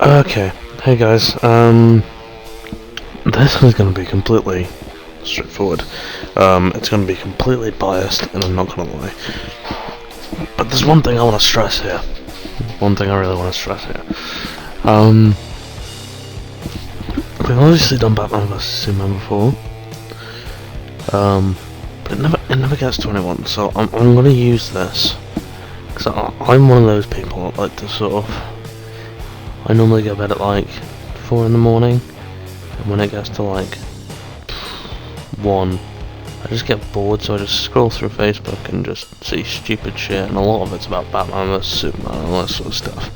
Okay, hey guys, this is going to be completely straightforward. It's going to be completely biased, and I'm not going to lie. But there's one thing I want to stress here. One thing I really want to stress here. We've obviously done Batman vs Superman before. But it never gets to anyone, so I'm going to use this. Because I'm one of those people that like to sort of... I normally go to bed at like 4 in the morning, and when it gets to like 1, I just get bored, so I just scroll through Facebook and just see stupid shit, and a lot of it's about Batman vs Superman and all that sort of stuff.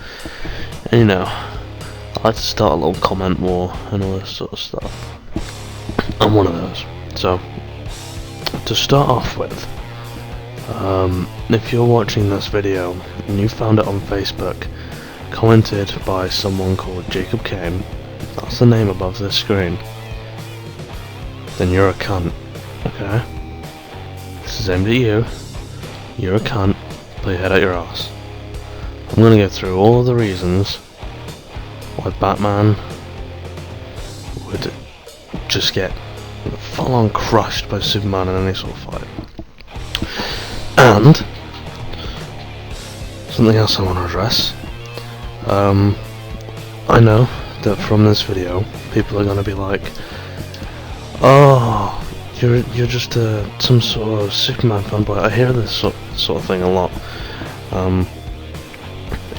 And you know, I like to start a little comment war and all this sort of stuff. I'm one of those. So, to start off with, if you're watching this video and you found it on Facebook, commented by someone called Jacob Kane, that's the name above this screen, then you're a cunt, okay? This is aimed at you. You're a cunt. Put your head out your ass. I'm gonna go through all of the reasons why Batman would just get full-on crushed by Superman in any sort of fight. And something else I want to address. I know that from this video, people are gonna be like, "Oh, you're just some sort of Superman fanboy." I hear this sort of thing a lot, and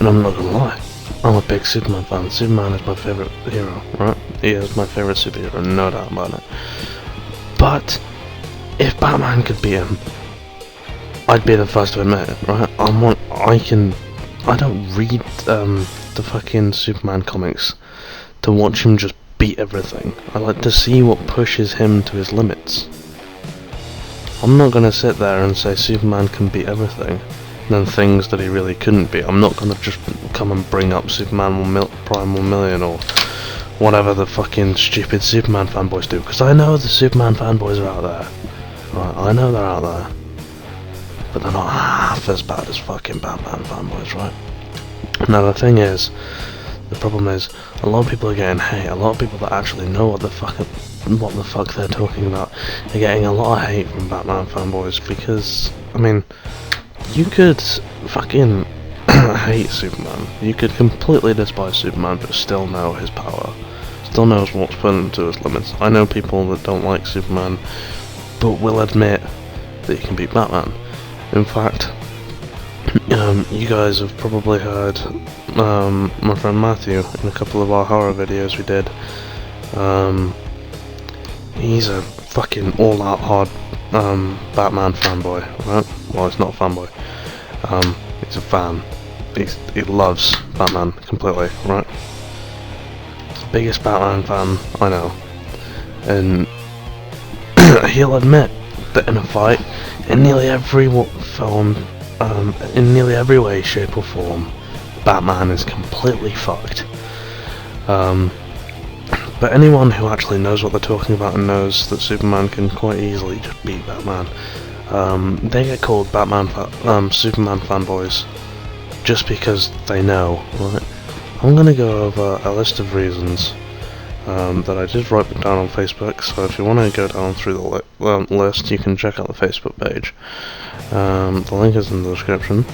I'm not gonna lie, I'm a big Superman fan. Superman is my favorite hero, right? He is my favorite superhero, no doubt about it. But if Batman could beat him, I'd be the first to admit it, right? I don't read the fucking Superman comics to watch him just beat everything. I like to see what pushes him to his limits. I'm not gonna sit there and say Superman can beat everything, and then things that he really couldn't beat. I'm not gonna just come and bring up Superman Prime 1 Million or whatever the fucking stupid Superman fanboys do, because I know the Superman fanboys are out there. Right, I know they're out there. But they're not half as bad as fucking Batman fanboys, right? Now the thing is, the problem is, a lot of people are getting hate. A lot of people that actually know what the fuck they're talking about are getting a lot of hate from Batman fanboys, because, I mean, you could fucking hate Superman. You could completely despise Superman, but still know his power. Still knows what's put him to his limits. I know people that don't like Superman, but will admit that he can beat Batman. In fact, you guys have probably heard my friend Matthew in a couple of our horror videos we did. He's a fucking all-out hard Batman fanboy, right? Well, he's not a fanboy. He's a fan. He loves Batman completely, right? He's the biggest Batman fan I know, and he'll admit that in a fight, in nearly every film, in nearly every way, shape or form, Batman is completely fucked. But anyone who actually knows what they're talking about and knows that Superman can quite easily just beat Batman, they get called Superman fanboys just because they know, right? I'm gonna go over a list of reasons that I did write down on Facebook, so if you want to go down through the list, you can check out the Facebook page. The link is in the description.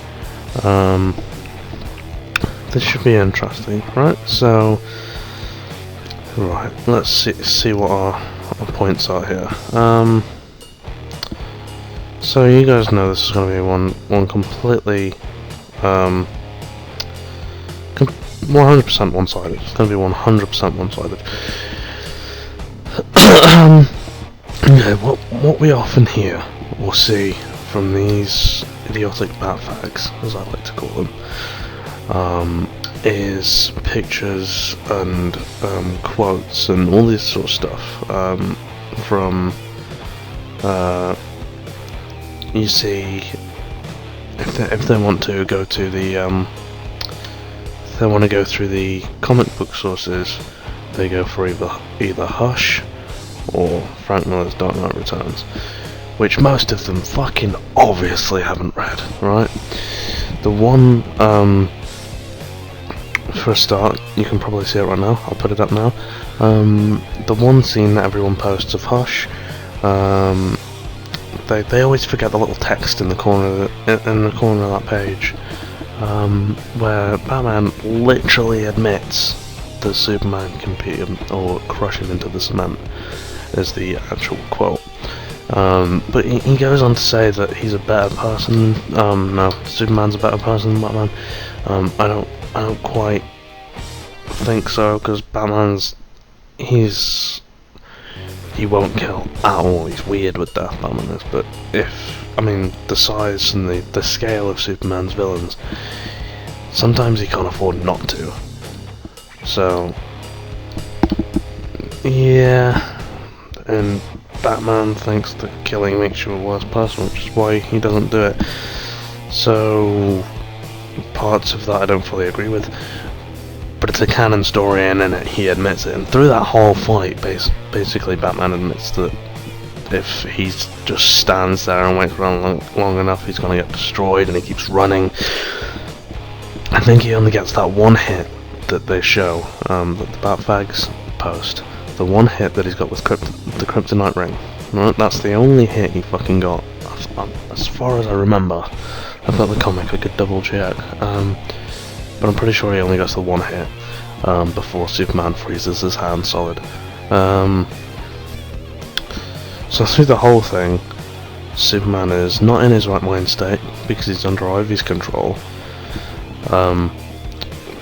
This should be interesting, right? So, right, let's see what our points are here. So you guys know this is going to be one completely 100% one-sided. It's going to be 100% one-sided. Okay, what we often hear or see from these idiotic batfags, as I like to call them, is pictures and quotes and all this sort of stuff from you see, if they want to go to the if they want to go through the comic book sources, they go for either Hush or Frank Miller's Dark Knight Returns, which most of them fucking obviously haven't read, right? The one for a start, you can probably see it right now. I'll put it up now. The one scene that everyone posts of Hush, they always forget the little text in the corner of that page, where Batman literally admits that Superman can beat him or crush him into the cement, is the actual quote. But he goes on to say that he's a better person. No, Superman's a better person than Batman. I don't quite think so, because he won't kill at all. He's weird with death, Batman is. But the size and the scale of Superman's villains, sometimes he can't afford not to. So yeah, and Batman thinks that killing makes you a worse person, which is why he doesn't do it. So parts of that I don't fully agree with, but it's a canon story, and in it he admits it. And through that whole fight, basically Batman admits that if he just stands there and waits around long enough, he's gonna get destroyed, and he keeps running. I think he only gets that one hit that they show, that the Batfags post. The one hit that he's got with the Kryptonite ring. Right? That's the only hit he fucking got, as far as I remember. I've got the comic, I could double check. But I'm pretty sure he only gets the one hit before Superman freezes his hand solid. So through the whole thing, Superman is not in his right mind state because he's under Ivy's control.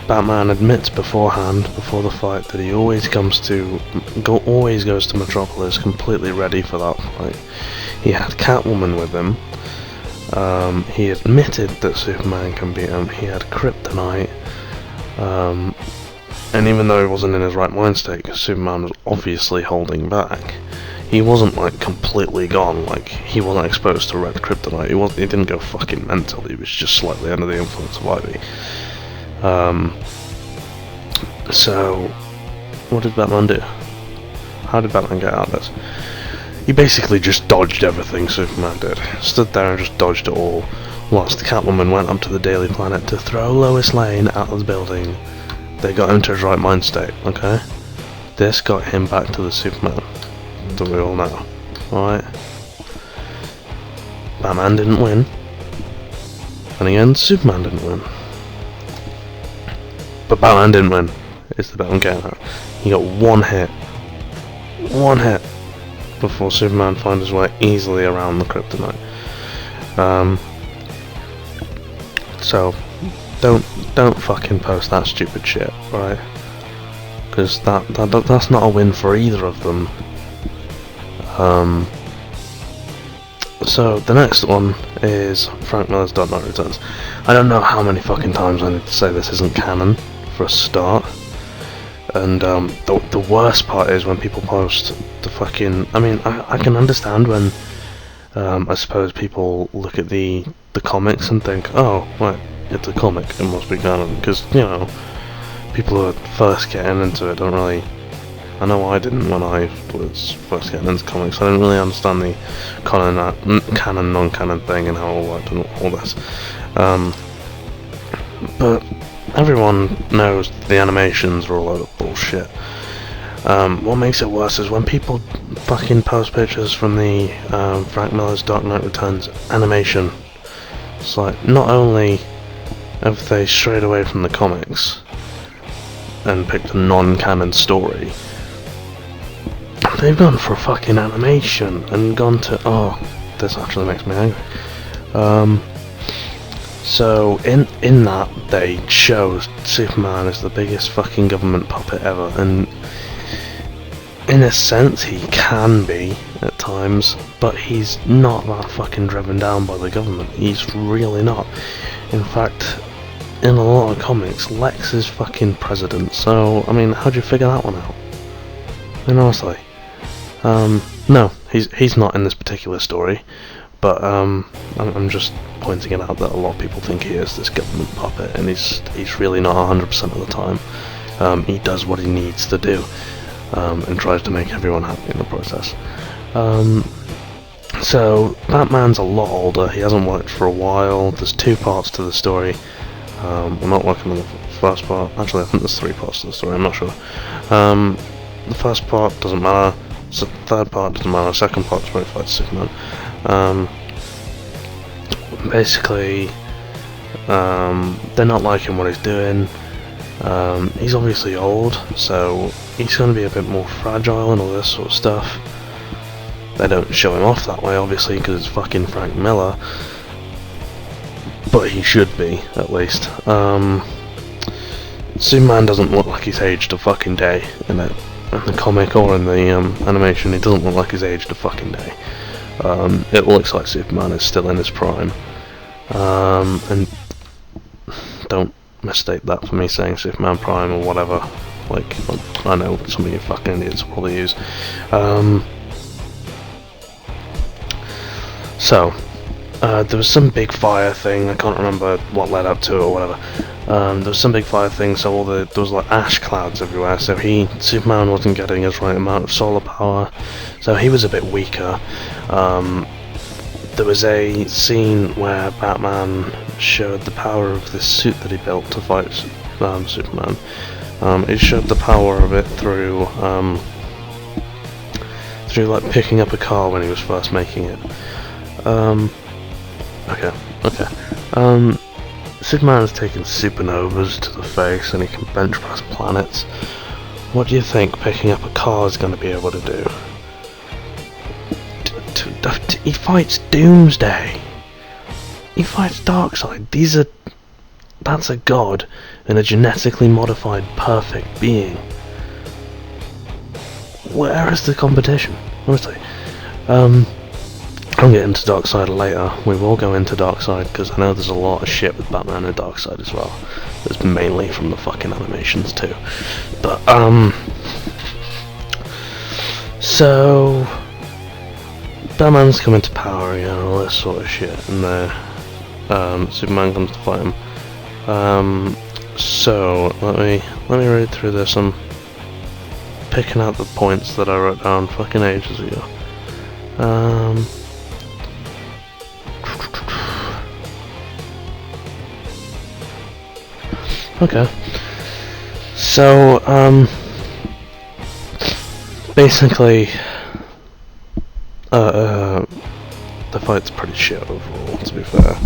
Batman admits beforehand, before the fight, that he always goes to Metropolis completely ready for that fight. He had Catwoman with him. He admitted that Superman can beat him. He had Kryptonite. And even though he wasn't in his right mind state, because Superman was obviously holding back, he wasn't like completely gone. Like, he wasn't exposed to red Kryptonite. He didn't go fucking mental. He was just slightly under the influence of Ivy. So what did Batman do? How did Batman get out of this? He basically just dodged everything Superman did. Stood there and just dodged it all, whilst Catwoman went up to the Daily Planet to throw Lois Lane out of the building. They got him to his right mind state, okay? This got him back to the Superman that we all know, alright? Batman didn't win, and again, Superman didn't win. But Batman didn't win, is the bit I'm getting at. He got one hit, before Superman finds his way easily around the Kryptonite. So don't fucking post that stupid shit, right? Because that's not a win for either of them. So the next one is Frank Miller's Dark Knight Returns. I don't know how many fucking times I need to say this isn't canon for a start. And the worst part is when people post the fucking... I mean, I can understand when I suppose people look at the comics and think, oh, right, it's a comic, it must be canon, because, you know, people who are first getting into it don't really... I know I didn't when I was first getting into comics. I didn't really understand the canon, non-canon thing and how it all worked and all this. But everyone knows the animations are a load of bullshit. What makes it worse is when people fucking post pictures from the Frank Miller's Dark Knight Returns animation. It's like, not only have they strayed away from the comics and picked a non-canon story, they've gone for a fucking animation and gone to... oh, this actually makes me angry. So in that they show Superman as the biggest fucking government puppet ever, and in a sense he can be at times, but he's not that fucking driven down by the government. He's really not. In fact, in a lot of comics, Lex is fucking president. So I mean, how'd you figure that one out? I mean, honestly. No, he's not in this particular story, but I'm just pointing it out that a lot of people think he is this government puppet, and he's really not 100% of the time. He does what he needs to do, and tries to make everyone happy in the process. So Batman's a lot older. He hasn't worked for a while. There's two parts to the story. We're not working on the first part. Actually, I think there's 3 parts to the story, I'm not sure. The first part doesn't matter, the third part doesn't matter, the second part's where he fights Superman. Basically, they're not liking what he's doing. He's obviously old, so he's going to be a bit more fragile and all this sort of stuff. They don't show him off that way, obviously, because it's fucking Frank Miller. But he should be, at least. Superman doesn't look like he's aged a fucking day in the comic or in the animation. He doesn't look like he's aged a fucking day. It looks like Superman is still in his prime. And don't mistake that for me saying Superman Prime or whatever. Like, I know some of you fucking idiots will probably use. So, there was some big fire thing, I can't remember what led up to it or whatever. There was some big fire thing, so there was like ash clouds everywhere, so Superman wasn't getting his right amount of solar power, so he was a bit weaker. There was a scene where Batman showed the power of this suit that he built to fight Superman. It showed the power of it through like picking up a car when he was first making it. Okay. Superman has taken supernovas to the face and he can bench press planets. What do you think picking up a car is going to be able to do? He fights Doomsday. He fights Darkseid. That's a god and a genetically modified perfect being. Where is the competition? Honestly. I'll get into Darkseid later. We will go into Darkseid because I know there's a lot of shit with Batman and Darkseid as well. It's mainly from the fucking animations too. But so Batman's coming to power, you know, all this sort of shit, and Superman comes to fight him. So let me read through this. I'm picking out the points that I wrote down fucking ages ago. Okay. So, basically, the fight's pretty shit overall, to be fair.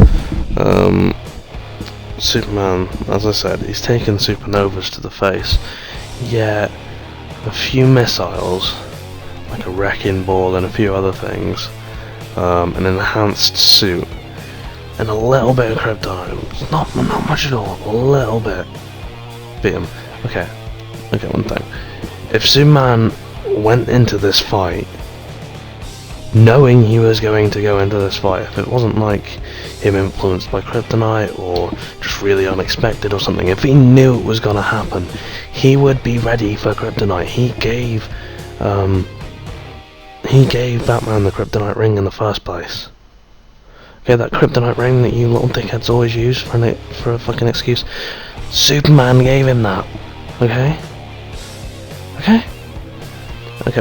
Superman, as I said, he's taken supernovas to the face, yet a few missiles, like a wrecking ball and a few other things, an enhanced suit, and a little bit of kryptonite. Not much at all, a little bit. Beat him. Okay, one thing. If Superman went into this fight knowing he was going to go into this fight, if it wasn't like him influenced by kryptonite or just really unexpected or something, if he knew it was going to happen, he would be ready for kryptonite. He gave Batman the kryptonite ring in the first place. Okay, that kryptonite ring that you little dickheads always use for a fucking excuse. Superman gave him that. Okay,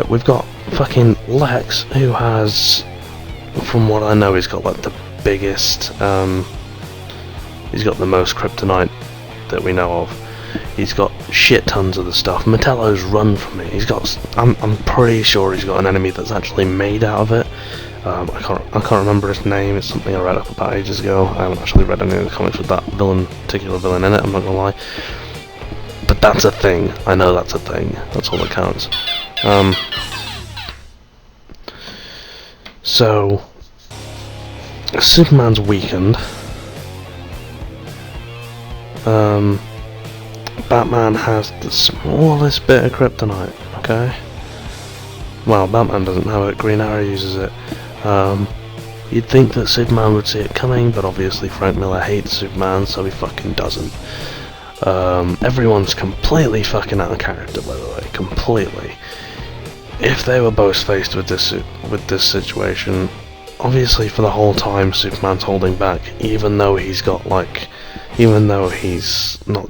we've got fucking Lex, who has, from what I know, he's got like the biggest, he's got the most kryptonite that we know of. He's got shit tons of the stuff. Metallo's run from it. I'm pretty sure he's got an enemy that's actually made out of it. I can't remember his name. It's something I read up about ages ago. I haven't actually read any of the comics with that particular villain in it, I'm not gonna lie. But that's a thing. I know that's a thing. That's all that counts. So Superman's weakened. Batman has the smallest bit of kryptonite, okay? Well, Batman doesn't have it, Green Arrow uses it. You'd think that Superman would see it coming, but obviously Frank Miller hates Superman, so he fucking doesn't. Everyone's completely fucking out of character, by the way, completely. If they were both faced with this situation, obviously for the whole time Superman's holding back, even though he's not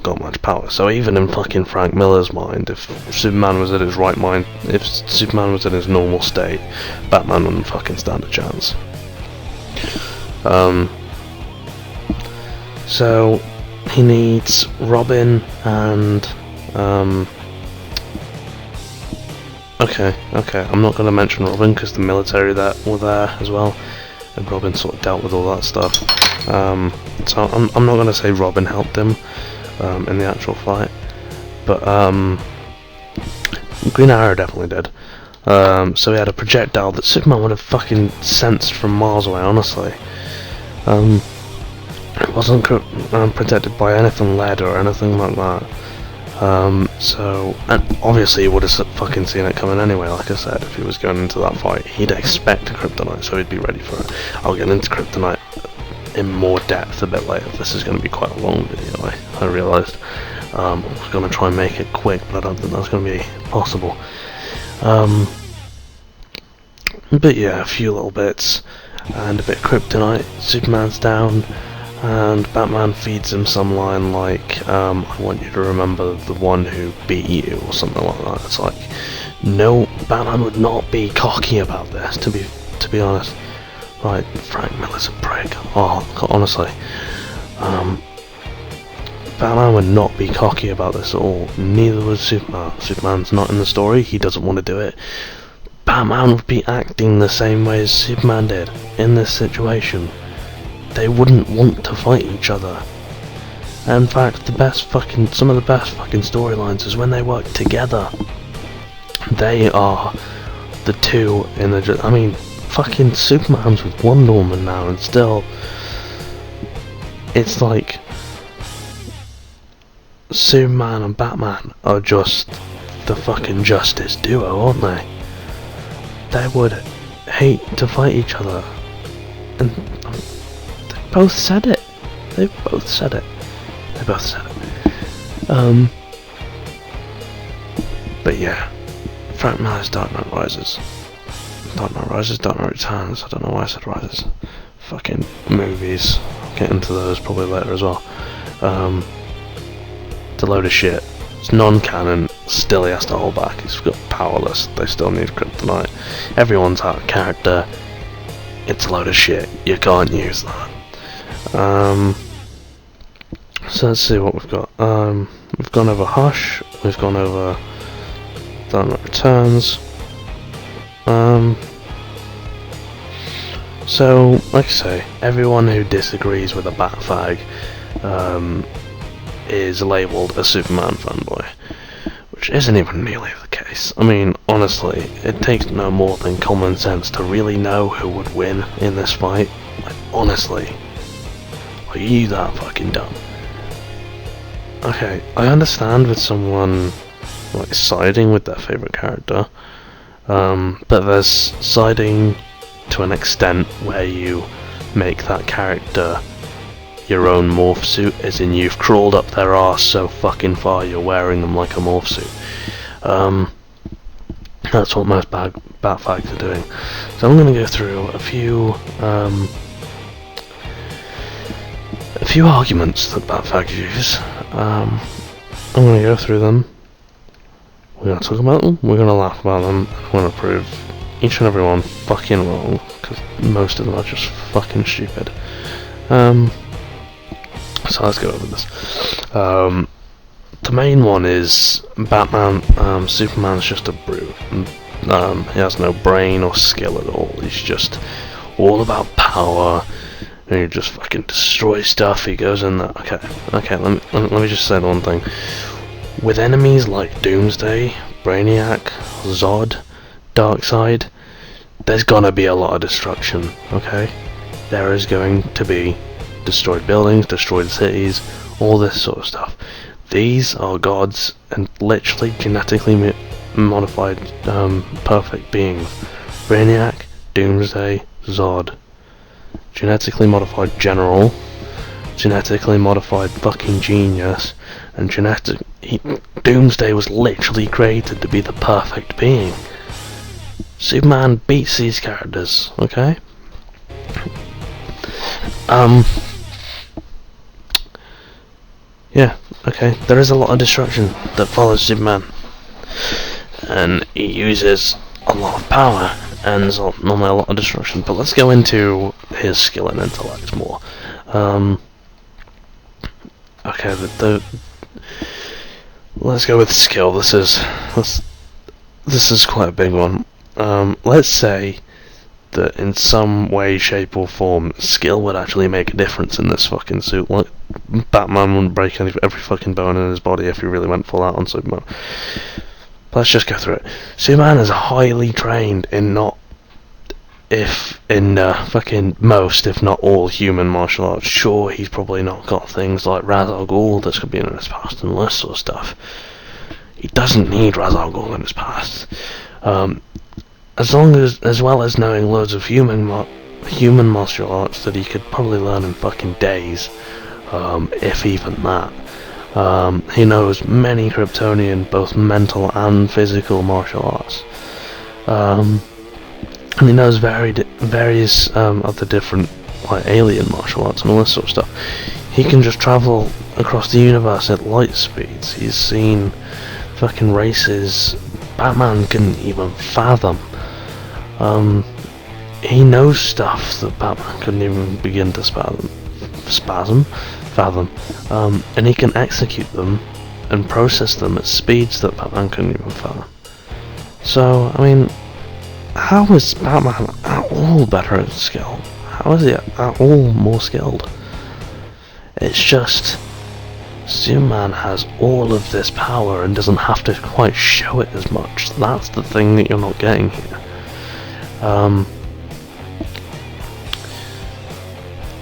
got much power. So even in fucking Frank Miller's mind, if Superman was at his right mind, if Superman was in his normal state, Batman wouldn't fucking stand a chance. So he needs Robin and okay, I'm not going to mention Robin because the military that were there as well, and Robin sort of dealt with all that stuff. So I'm not going to say Robin helped him in the actual fight, but Green Arrow definitely did. So he had a projectile that Superman would have fucking sensed from miles away, honestly. It wasn't protected by anything lead or anything like that. So, and obviously he would have fucking seen it coming anyway, like I said, if he was going into that fight. He'd expect Kryptonite, so he'd be ready for it. I'll get into Kryptonite in more depth a bit later. This is going to be quite a long video, I realised. I was going to try and make it quick, but I don't think that's going to be possible. But yeah, a few little bits, and a bit of Kryptonite. Superman's down, and Batman feeds him some line like, I want you to remember the one who beat you, or something like that. It's like, no, Batman would not be cocky about this, to be honest. Right, Frank Miller's a prick. Oh, honestly. Batman would not be cocky about this at all. Neither was Superman. Superman's not in the story, he doesn't want to do it. Batman would be acting the same way as Superman did in this situation. They wouldn't want to fight each other. In fact, some of the best fucking storylines is when they work together. They are the two in the. I mean, fucking Superman's with Wonder Woman now, and still, it's like Superman and Batman are just the fucking Justice duo, aren't they? They would hate to fight each other, and they both said it. They both said it. But yeah, Frank Miller's Dark Knight Rises, Dark Knight Returns. I don't know why I said Rises. Fucking movies. I'll get into those probably later as well. It's a load of shit. It's non-canon. Still, he has to hold back. He's got powerless. They still need Kryptonite. Everyone's out of character. It's a load of shit. You can't use that. So let's see what we've got. We've gone over Hush. We've gone over Dark Knight Returns. So, like I say, everyone who disagrees with a Batfag is labelled a Superman fanboy, which isn't even really the case. I mean, honestly, it takes no more than common sense to really know who would win in this fight. Like, honestly, are you that fucking dumb? Okay, I understand with someone like siding with their favourite character, but there's siding to an extent where you make that character your own morph suit, as in you've crawled up their arse so fucking far you're wearing them like a morph suit. That's what most Batfags are doing. So I'm going to go through a few arguments that Batfags use. I'm going to go through them. We're going to talk about them, we're going to laugh about them, and I'm going to prove each and every one fucking wrong, because most of them are just fucking stupid. So let's go over this. The main one is Batman. Superman's just a brute. He has no brain or skill at all. He's just all about power, and he just fucking destroys stuff. He goes in there. Okay. Let me just say one thing. With enemies like Doomsday, Brainiac, Zod, Darkseid, there's gonna be a lot of destruction. Okay, there is going to be destroyed buildings, destroyed cities, all this sort of stuff. These are gods and literally genetically modified perfect beings. Brainiac, Doomsday, Zod, genetically modified general, genetically modified fucking genius, and Doomsday was literally created to be the perfect being. Superman beats these characters, okay? Yeah, okay, there is a lot of destruction that follows Superman, and he uses a lot of power, and there's normally a lot of destruction, but let's go into his skill and intellect more. okay, let's go with skill. This is quite a big one. Let's say that in some way, shape or form, skill would actually make a difference in this fucking suit. Like, Batman wouldn't break every fucking bone in his body if he really went full out on Superman. But let's just go through it. Superman is highly trained in fucking most, if not all, human martial arts. Sure, he's probably not got things like Ra's al Ghul that's could be in his past and all this sort of stuff. He doesn't need Ra's al Ghul in his past. As well as knowing loads of human martial arts that he could probably learn in fucking days, if even that. He knows many Kryptonian, both mental and physical martial arts. And he knows various other different like alien martial arts and all this sort of stuff. He can just travel across the universe at light speeds. He's seen fucking races Batman couldn't even fathom. He knows stuff that Batman couldn't even begin to fathom. And he can execute them and process them at speeds that Batman couldn't even fathom. So, I mean, how is Batman at all better at skill? How is he at all more skilled? It's just Superman has all of this power and doesn't have to quite show it as much. That's the thing that you're not getting here.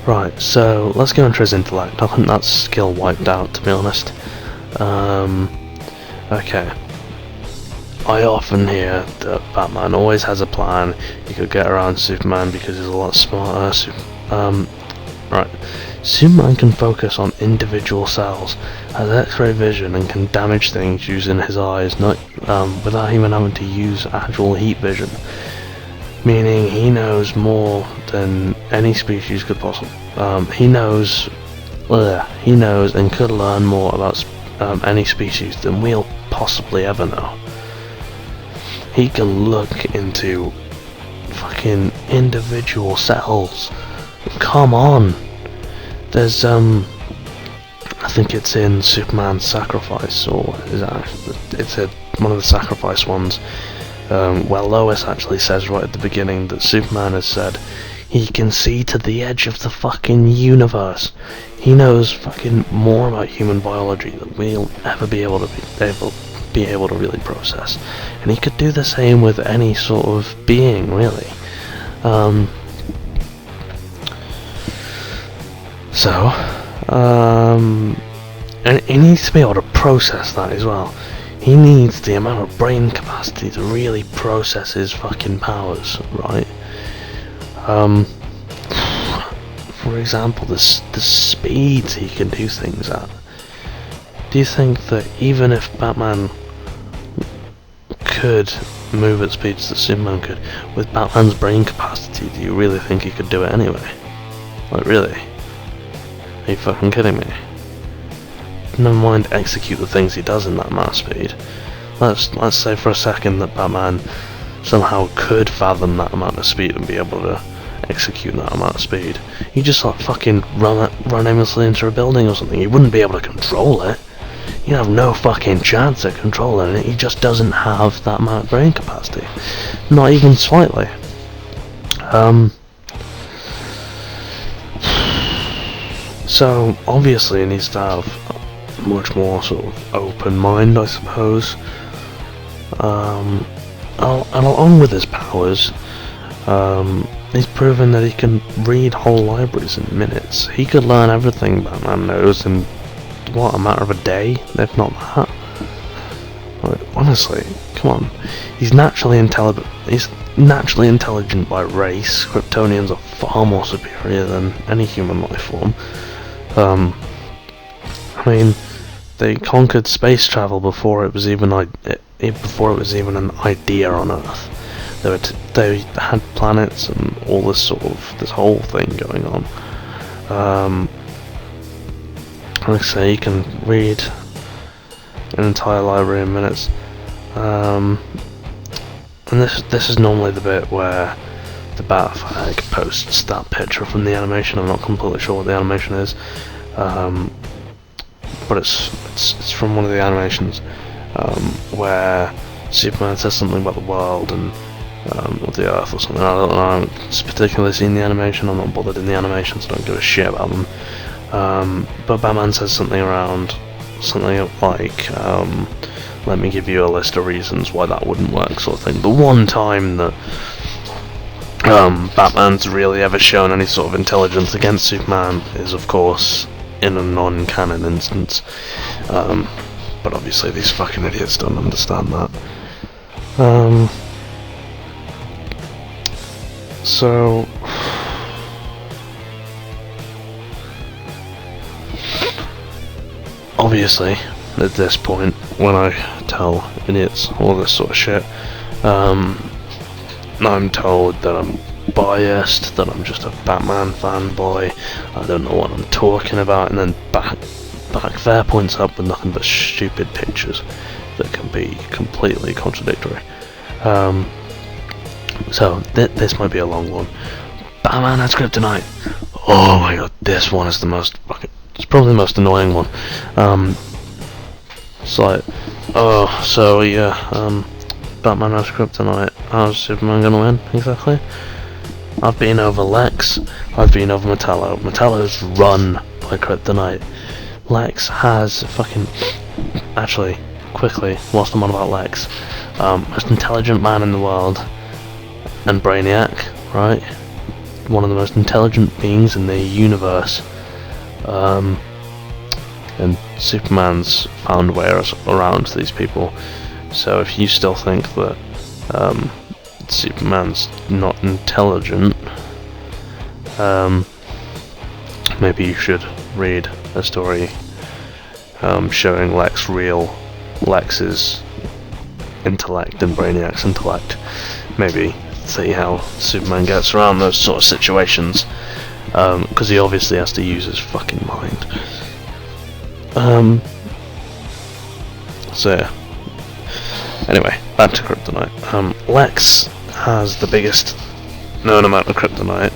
Right, so let's go into his intellect. I think that's skill wiped out, to be honest. Okay. I often hear that Batman always has a plan. He could get around Superman because he's a lot smarter. Right. Superman can focus on individual cells, has X-ray vision, and can damage things using his eyes, without even having to use actual heat vision. Meaning he knows more than any species could possibly. He knows and could learn more about any species than we'll possibly ever know. He can look into fucking individual cells. Come on. There's I think it's in Superman's Sacrifice, or it's one of the Sacrifice ones. Where Lois actually says right at the beginning that Superman has said he can see to the edge of the fucking universe. He knows fucking more about human biology than we'll ever be able to really process. And he could do the same with any sort of being, really. And he needs to be able to process that as well. He needs the amount of brain capacity to really process his fucking powers, right? For example, the speeds he can do things at. Do you think that even if Batman could move at speeds that Superman could, with Batman's brain capacity, do you really think he could do it anyway? Like, really? Are you fucking kidding me? Never mind execute the things he does in that amount of speed. Let's say for a second that Batman somehow could fathom that amount of speed and be able to execute that amount of speed. You just like fucking run aimlessly into a building or something. You wouldn't be able to control it. You have no fucking chance at controlling it. He just doesn't have that amount of brain capacity. Not even slightly. So obviously he needs to have a much more sort of open mind, I suppose. And along with his powers, he's proven that he can read whole libraries in minutes. He could learn everything Batman knows in, what, a matter of a day, if not that. Like, honestly, come on. He's naturally intelligent. He's naturally intelligent by race. Kryptonians are far more superior than any human life form. I mean, they conquered space travel before it was even an idea on Earth. They had planets and all this whole thing going on. Like I say, you can read an entire library in minutes. And this is normally the bit where the Batflag posts that picture from the animation. I'm not completely sure what the animation is. but it's from one of the animations where Superman says something about the world and or the Earth or something. I don't know. I haven't particularly seen the animation. I'm not bothered in the animation, so I don't give a shit about them. But Batman says something around something like, "Let me give you a list of reasons why that wouldn't work," sort of thing. The one time that Batman's really ever shown any sort of intelligence against Superman is, of course, in a non-canon instance. But obviously these fucking idiots don't understand that. So obviously at this point, when I tell idiots all this sort of shit, I'm told that I'm biased, that I'm just a Batman fanboy, I don't know what I'm talking about, and then back there points up with nothing but stupid pictures that can be completely contradictory. So this might be a long one. Batman has kryptonite. Oh my god, this one is the most fucking... It's probably the most annoying one. It's like, oh, so yeah, Batman has kryptonite. How's Superman gonna win, exactly? I've been over Lex, I've been over Metallo. Metallo's run by kryptonite. Lex has fucking... Actually, quickly, whilst I'm on about Lex, most intelligent man in the world, and Brainiac, right? One of the most intelligent beings in the universe. And Superman's found ways around these people. So if you still think that Superman's not intelligent, maybe you should read a story showing Lex's intellect and Brainiac's intellect. Maybe see how Superman gets around those sort of situations, because he obviously has to use his fucking mind. So yeah. Anyway, back to kryptonite. Lex has the biggest known amount of kryptonite.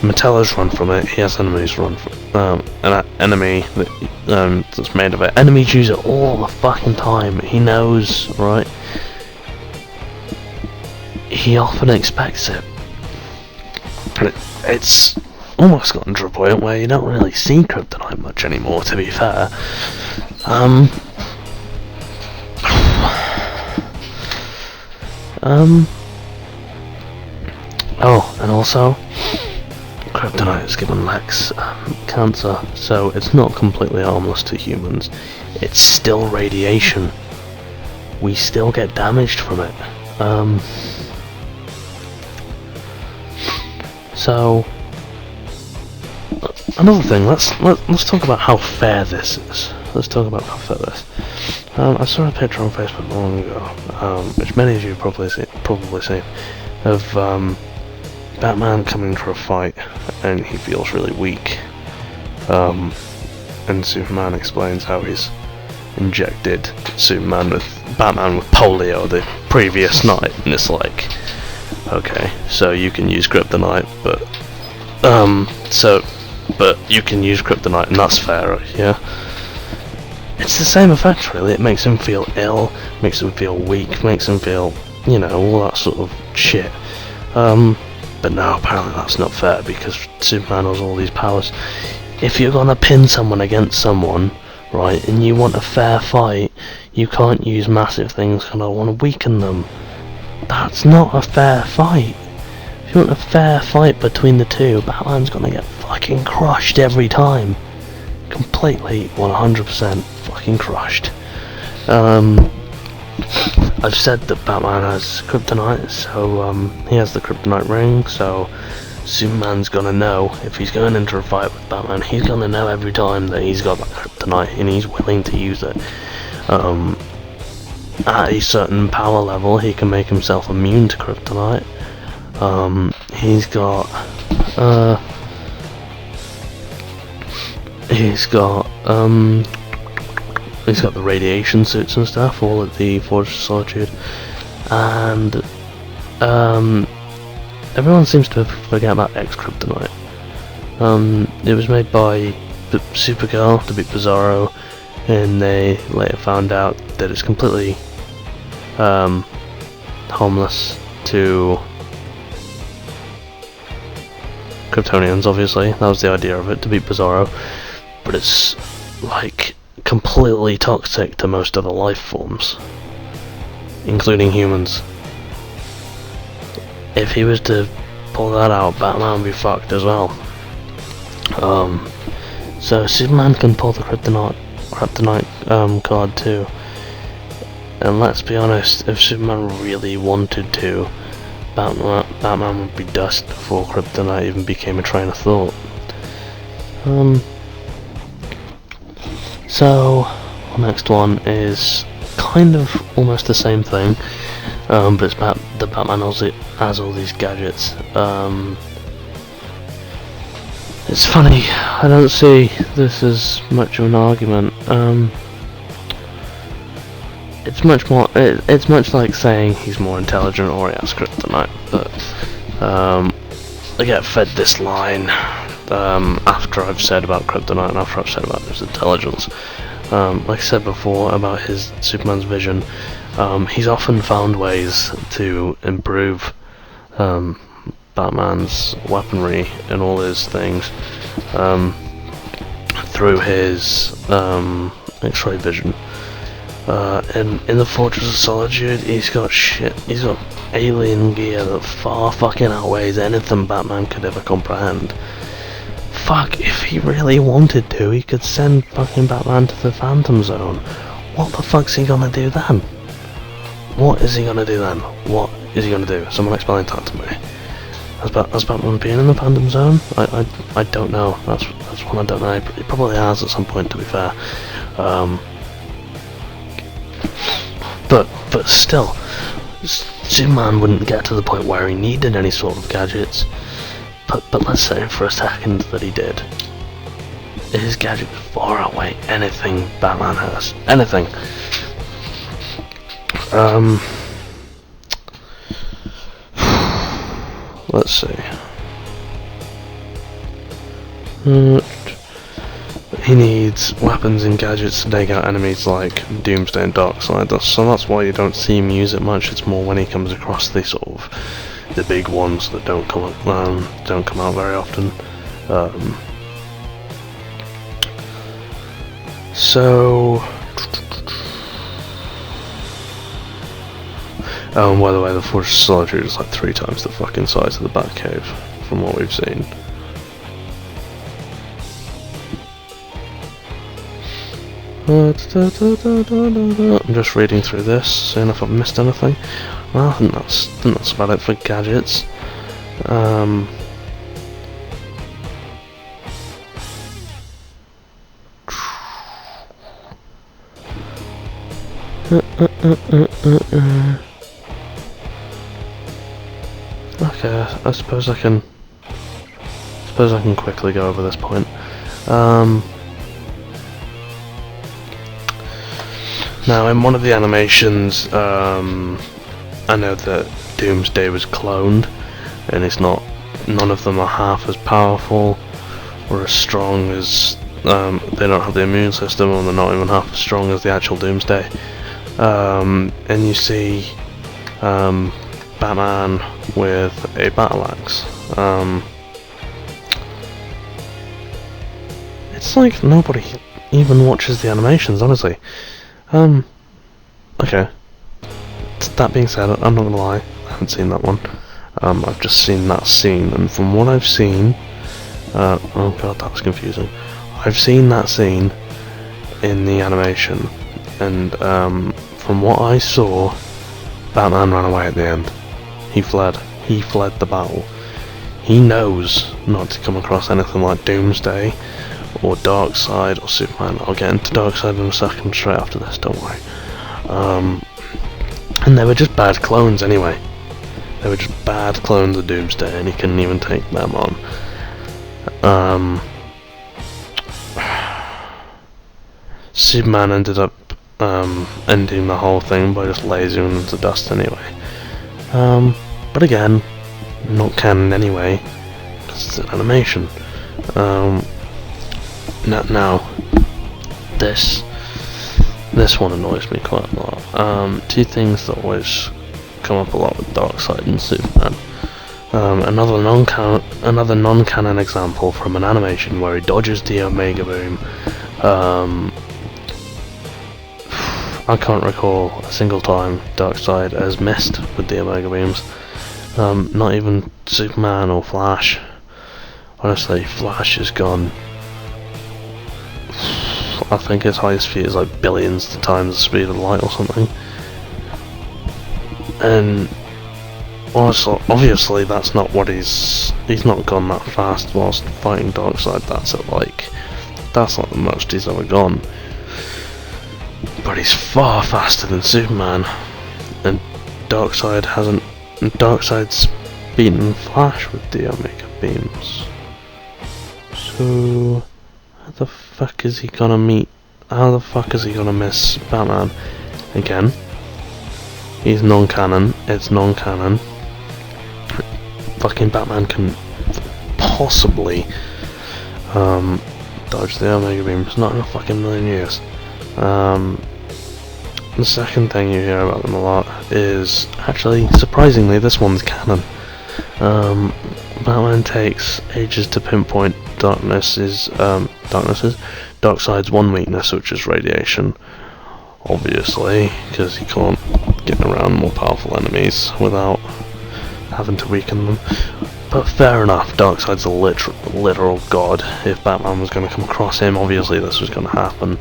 Metallo's run from it. He has enemies run from an enemy that that's made of it. Enemies use it all the fucking time. He knows, right? He often expects it. It's almost gotten to a point where you don't really see kryptonite much anymore, to be fair. Oh, and also, kryptonite has given Lex cancer, so it's not completely harmless to humans. It's still radiation. We still get damaged from it. So another thing, let's talk about how fair this is. Let's talk about how fair this. I saw a picture on Facebook not long ago, which many of you probably seen, of Batman coming for a fight, and he feels really weak. And Superman explains how he's injected Batman with polio the previous night, and it's like, okay, so you can use kryptonite, but you can use kryptonite, and that's fair, yeah? It's the same effect, really. It makes him feel ill, makes him feel weak, makes him feel, you know, all that sort of shit. But no, apparently that's not fair, because Superman has all these powers. If you're gonna pin someone against someone, right, and you want a fair fight, you can't use massive things because I want to weaken them. That's not a fair fight. If you want a fair fight between the two, Batman's gonna get fucking crushed every time. Completely, 100% fucking crushed. I've said that Batman has kryptonite, so he has the kryptonite ring, so Superman's gonna know, if he's going into a fight with Batman, he's gonna know every time that he's got that kryptonite and he's willing to use it. At a certain power level, he can make himself immune to kryptonite. He's got the radiation suits and stuff, all at the Fortress of Solitude, and everyone seems to forget about X Kryptonite. It was made by Supergirl to beat Bizarro, and they later found out that it's completely harmless to Kryptonians. Obviously, that was the idea of it, to beat Bizarro, but it's like completely toxic to most other life forms, including humans. If he was to pull that out, Batman would be fucked as well. So Superman can pull the Kryptonite card too. And let's be honest, if Superman really wanted to, Batman would be dust before Kryptonite even became a train of thought. So, the next one is kind of almost the same thing, but it's about the Batman has all these gadgets. It's funny, I don't see this as much of an argument. It's much more. It's much like saying he's more intelligent or he has kryptonite. But I get fed this line after I've said about kryptonite and after I've said about his intelligence. Like I said before about his Superman's vision, he's often found ways to improve Batman's weaponry and all his things through his X-ray vision. And in the Fortress of Solitude, he's got alien gear that far fucking outweighs anything Batman could ever comprehend. Fuck, if he really wanted to, he could send fucking Batman to the Phantom Zone. What the fuck's he gonna do then? What is he gonna do then? What is he gonna do? Someone explain that to me. Has Batman been in the Phantom Zone? I don't know. That's one I don't know. He probably has at some point, to be fair. But still, Superman wouldn't get to the point where he needed any sort of gadgets. But let's say for a second that he did. His gadgets far outweigh anything Batman has. Anything. Let's see. He needs weapons and gadgets to take out enemies like Doomsday and Darkseid. So that's why you don't see him use it much. It's more when he comes across the sort of the big ones that don't come out very often. Oh, and by the way, the Fortress of Solitude is like 3 times the fucking size of the Batcave, from what we've seen. I'm just reading through this, seeing if I've missed anything. Well, I think that's about it for gadgets. Okay, I suppose I can quickly go over this point. Now, in one of the animations, I know that Doomsday was cloned, and none of them are half as powerful or as strong as, they don't have the immune system, and they're not even half as strong as the actual Doomsday. And you see Batman with a battle axe. It's like nobody even watches the animations, honestly. Okay. That being said, I'm not gonna lie, I haven't seen that one. I've just seen that scene, and from what I've seen, oh god, that was confusing. I've seen that scene in the animation, and from what I saw, Batman ran away at the end. He fled the battle. He knows not to come across anything like Doomsday, or Darkseid, or Superman. I'll get into Darkseid in a second, straight after this, don't worry. And they were just bad clones anyway. They were just bad clones of Doomsday, and he couldn't even take them on. Superman ended up ending the whole thing by just lasering them to dust anyway. But again, not canon anyway, because it's an animation. Now, this one annoys me quite a lot. Two things that always come up a lot with Darkseid and Superman. Another non-canon example from an animation where he dodges the Omega Boom. I can't recall a single time Darkseid has missed with the Omega Beams. Not even Superman or Flash. Honestly, Flash has gone. I think his highest speed is like billions of times the speed of light or something. And honestly, obviously that's not what he's not gone that fast whilst fighting Darkseid. That's like the most he's ever gone. But he's far faster than Superman, and Darkseid's beaten Flash with the Omega Beams. So how the fuck is he gonna miss Batman? Again, he's non-canon, it's non-canon. Fucking Batman can possibly dodge the Omega Beams, not in a fucking million years. The second thing you hear about them a lot is, actually, surprisingly, this one's canon. Batman takes ages to pinpoint Darkseid's one weakness, which is radiation. Obviously, because he can't get around more powerful enemies without having to weaken them. But fair enough, Darkseid's a literal god. If Batman was going to come across him, obviously this was going to happen.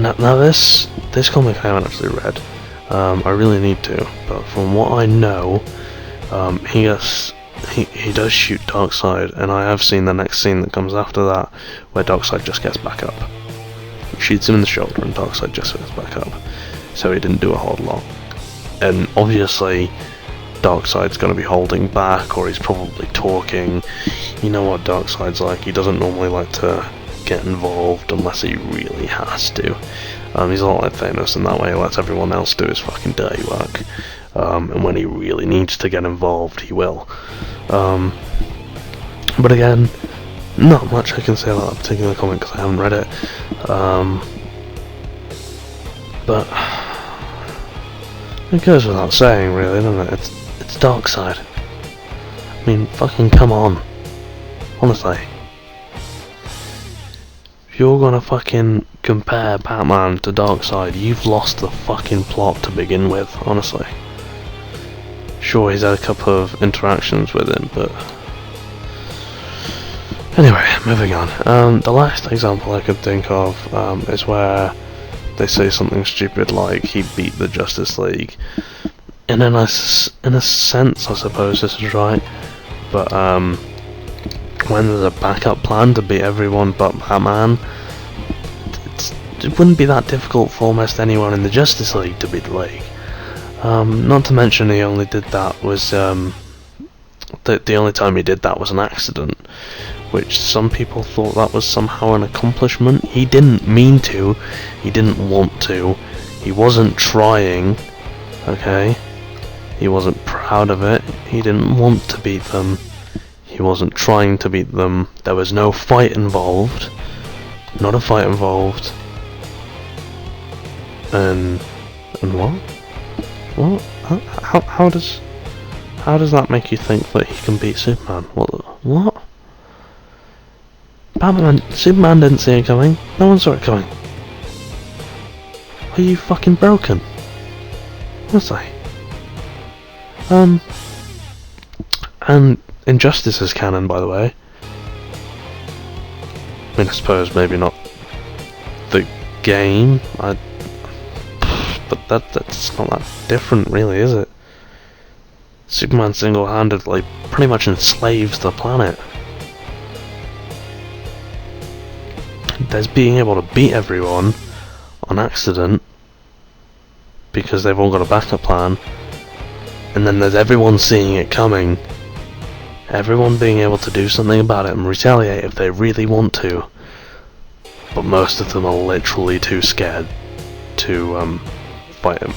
Now this comic I haven't actually read. I really need to, but from what I know, he does shoot Darkseid, and I have seen the next scene that comes after that, where Darkseid just gets back up. He shoots him in the shoulder, and Darkseid just gets back up. So he didn't do a whole lot. And obviously, Darkseid's going to be holding back, or he's probably talking. You know what Darkseid's like. He doesn't normally like to get involved unless he really has to. He's a lot like Thanos in that way. He lets everyone else do his fucking dirty work. And when he really needs to get involved, he will. But again, not much I can say about that particular comic because I haven't read it. But it goes without saying, really, doesn't it? It's Darkseid. I mean, fucking come on. Honestly. If you're gonna fucking compare Batman to Darkseid, you've lost the fucking plot to begin with, honestly. Sure, he's had a couple of interactions with him, but... Anyway, moving on. The last example I could think of is where they say something stupid like he beat the Justice League. And in a sense, I suppose this is right, but when there's a backup plan to beat everyone but Batman, it wouldn't be that difficult for almost anyone in the Justice League to beat the League. Not to mention he only did that was the only time he did that was an accident, which some people thought that was somehow an accomplishment. He didn't mean to, he didn't want to, he wasn't trying, okay? He wasn't proud of it, he didn't want to beat them. He wasn't trying to beat them. There was no fight involved. Not a fight involved. And what? What? How does that make you think that he can beat Superman? What? Superman didn't see it coming. No one saw it coming. Are you fucking broken? Honestly. And Injustice is canon, by the way. I mean, I suppose maybe not the game, but that's not that different, really, is it? Superman single-handedly pretty much enslaves the planet. There's being able to beat everyone on accident because they've all got a backup plan, and then there's everyone seeing it coming. Everyone being able to do something about it and retaliate if they really want to. But most of them are literally too scared to fight him.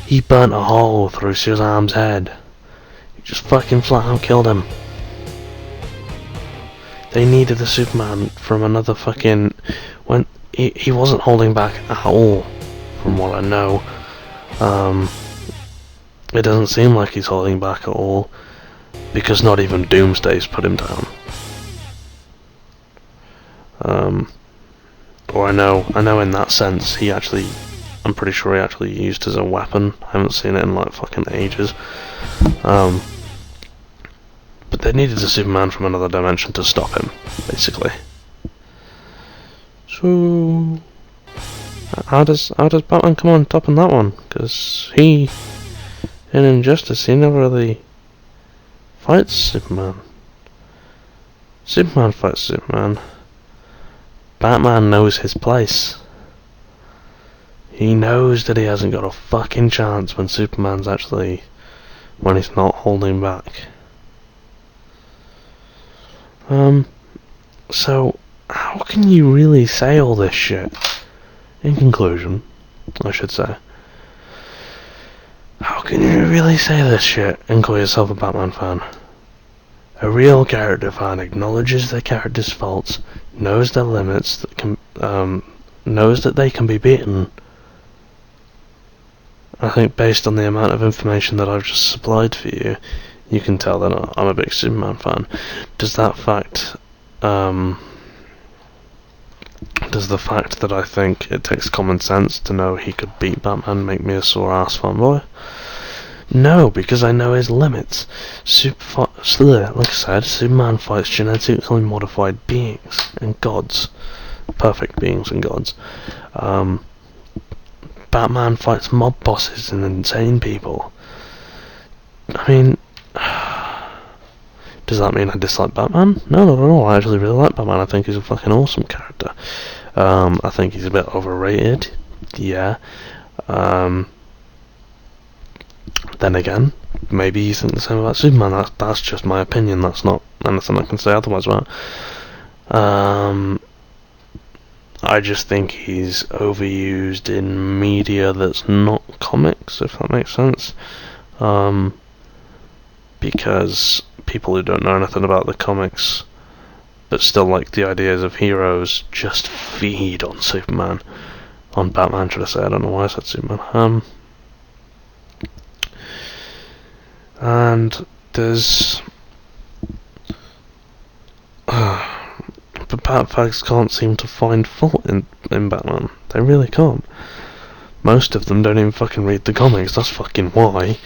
He burnt a hole through Shazam's head. He just fucking flat out killed him. They needed a Superman from another fucking... when he wasn't holding back at all, from what I know. It doesn't seem like he's holding back at all, because not even Doomsday's put him down. Or I know in that sense I'm pretty sure he actually used as a weapon. I haven't seen it in like fucking ages. But they needed a Superman from another dimension to stop him, basically. So how does Batman come on top on that one? Because in Injustice, he never really fights Superman. Superman fights Superman. Batman knows his place. He knows that he hasn't got a fucking chance when he's not holding back. So, how can you really say all this shit? In conclusion, I should say. How can you really say this shit and call yourself a Batman fan? A real character fan acknowledges their character's faults, knows their limits, knows that they can be beaten. I think based on the amount of information that I've just supplied for you, you can tell that I'm a big Superman fan. Does the fact that I think it takes common sense to know he could beat Batman make me a sore-ass fanboy? No, because I know his limits. Like I said, Superman fights genetically modified beings and gods. Perfect beings and gods. Batman fights mob bosses and insane people. I mean, does that mean I dislike Batman? No, not at all. I actually really like Batman. I think he's a fucking awesome character. I think he's a bit overrated. Yeah. Then again, maybe you think the same about Superman. That's just my opinion. That's not anything I can say otherwise about. I just think he's overused in media that's not comics, if that makes sense. Because people who don't know anything about the comics but still like the ideas of heroes just feed on Superman. On Batman, should I say. I don't know why I said Superman. And there's... but Batfags can't seem to find fault in Batman. They really can't. Most of them don't even fucking read the comics. That's fucking why.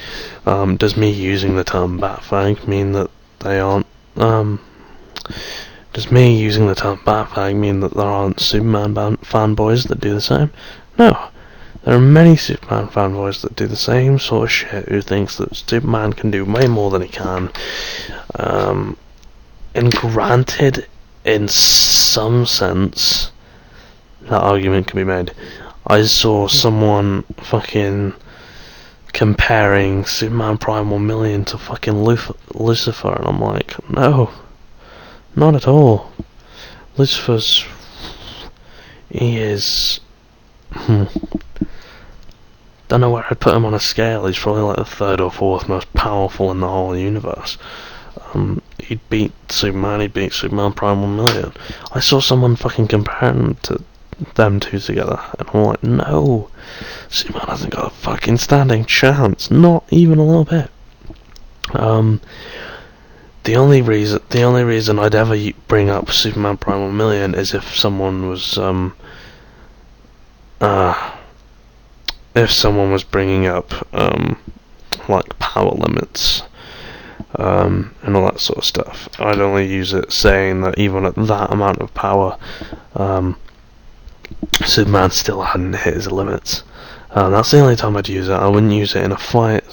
Does me using the term Batfag mean that they aren't... does me using the term Batfag mean that there aren't Superman fanboys that do the same? No. There are many Superman fanboys that do the same sort of shit, who thinks that Superman can do way more than he can. And granted, in some sense, that argument can be made. I saw someone fucking comparing Superman Prime 1 million to fucking Lucifer, and I'm like, no, not at all. Lucifer's... he is... don't know where I'd put him on a scale. He's probably like the third or fourth most powerful in the whole universe. He'd beat Superman, he'd beat Superman Prime 1 million. I saw someone fucking comparing them two together, and I'm like, no, Superman hasn't got a fucking standing chance, not even a little bit. The only reason I'd ever bring up Superman Prime 1 million is if someone was bringing up like power limits and all that sort of stuff. I'd only use it saying that even at that amount of power, Superman still hadn't hit his limits. That's the only time I'd use it. I wouldn't use it in a fight,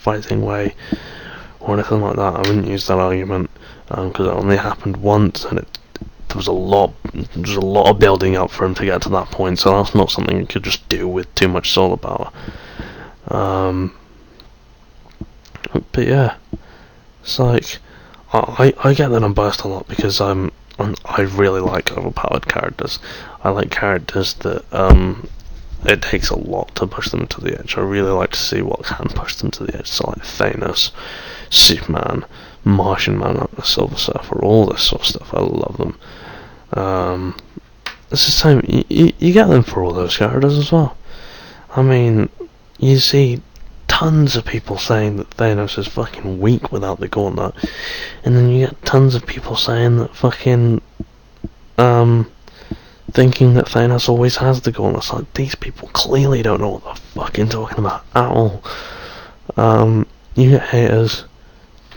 fighting way or anything like that. I wouldn't use that argument because it only happened once, and there was a lot of building up for him to get to that point. So that's not something you could just do with too much solar power. But yeah, it's like I get that I'm biased a lot because I really like overpowered characters. I like characters that it takes a lot to push them to the edge. I really like to see what can push them to the edge. So like Thanos, Superman, Martian Manhunter, Silver Surfer, all this sort of stuff. I love them. It's the same. You get them for all those characters as well. I mean, you see tons of people saying that Thanos is fucking weak without the gauntlet, and then you get tons of people saying that fucking thinking that Thanos always has the gauntlet. It's like, these people clearly don't know what they're fucking talking about at all. You get haters,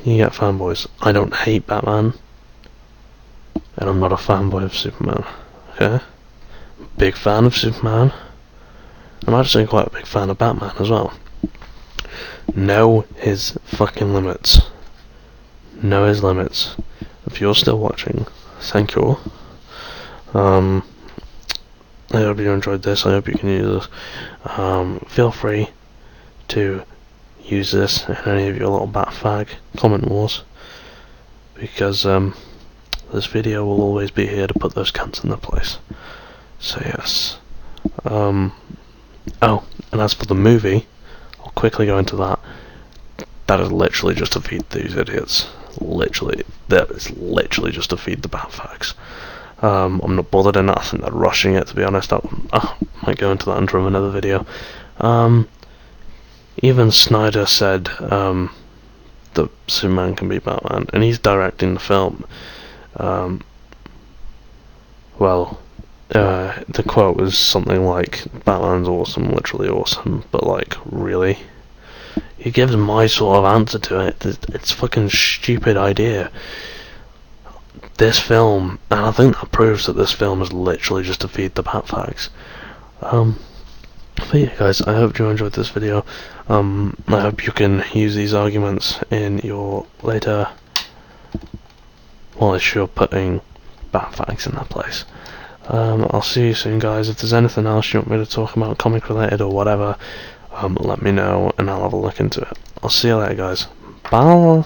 you get fanboys. I don't hate Batman, and I'm not a fanboy of Superman. Okay? Big fan of Superman. I'm actually quite a big fan of Batman as well. Know his fucking limits. Know his limits. If you're still watching, thank you. I hope you enjoyed this. I hope you can use this. Feel free to use this in any of your little Batfag comment wars, because this video will always be here to put those cunts in their place. So yes. Oh, and as for the movie, I'll quickly go into that. That is literally just to feed these idiots. Literally, that is literally just to feed the Batfags. I'm not bothered in that. I think they're rushing it, to be honest. I might go into that into another video. Even Snyder said that Superman can be Batman, and he's directing the film. The quote was something like, "Batman's awesome, literally awesome," but like, really? He gives my sort of answer to it. It's a fucking stupid idea. This film, and I think that proves that this film is literally just to feed the Batfags. But yeah, guys, I hope you enjoyed this video. I hope you can use these arguments in your later, well, if you're putting Batfags in that place. I'll see you soon, guys. If there's anything else you want me to talk about, comic related or whatever, let me know and I'll have a look into it. I'll see you later, guys. Bye.